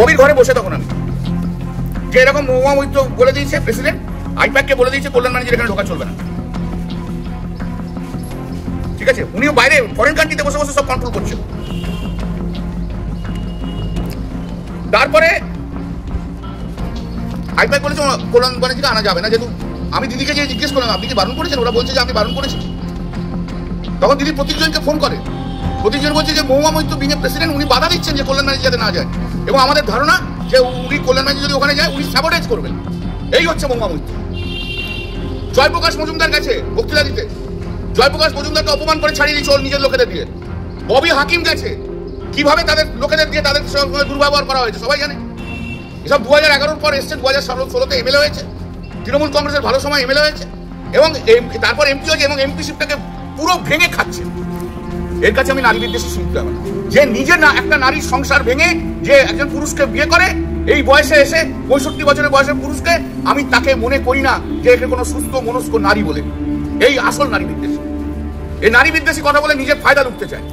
ববির ঘরে বসে তখন আমি যে এরকম মহুয়া মৈত্র বলে দিয়েছে প্রেসিডেন্ট, আইপ্যাককে বলে দিয়েছে কল্যাণ ব্যানার্জির এখানে ঢোকা চলবে না। ঠিক আছে, উনিও বাইরে ফরেন কান্ট্রিতে বসে বসে সব কন্ট্রোল করছে। তারপরে আইপ্যাক বলেছে কল্যাণ ব্যানার্জিকে আনা যাবে না, যেহেতু আমি দিদিকে যে জিজ্ঞেস করলাম আপনি কি বারণ করেছেন, ওরা বলছে যে আপনি বারণ করেছেন। তখন দিদি প্রতীকজনকে ফোন করে, প্রতীকজন বলছে যে মহুয়া মৈত্র বিং প্রেসিডেন্ট উনি বাধা দিচ্ছেন যে কল্যাণ ব্যানার্জি যাতে না যায়, এবং আমাদের ধারণা যে উনি কল্যাণ ব্যানার্জি যদি ওখানে যায় উনি স্যাবোটেজ করবেন। এই হচ্ছে মহুয়া মৈত্র। জয়প্রকাশ মজুমদার গেছে বক্তৃতা দিতে, জয়প্রকাশ মজুমদারকে অপমান করে ছাড়িয়ে দিয়েছে ওর নিজের লোকেদের দিয়ে। ববি হাকিম গেছে, কিভাবে তাদের লোকেদের দিয়ে তাদের সঙ্গে দুর্ব্যবহার করা হয়েছে সবাই জানে। এসব 2011-র পর এসছে, 2016-তে এমএলএ হয়েছে, তৃণমূল কংগ্রেসের ভালো সময় এমএলএ হয়েছে, এবং তারপর এমপি হয়েছে, এবং এমপিশিপটাকে পুরো ভেঙে খাচ্ছে। এর কাছে আমি নারী বিদ্বেষী শুনতে হবে না, যে নিজে না একটা নারীর সংসার ভেঙে যে একজন পুরুষকে বিয়ে করে এই বয়সে এসে 65 বছরের বয়সের পুরুষকে, আমি তাকে মনে করি না যে একে কোনো সুস্থ মনস্ক নারী বলে। এই আসল নারী বিদ্বেষী। এই নারী বিদ্বেষী কথা বলে নিজের ফায়দা লুটতে চায়।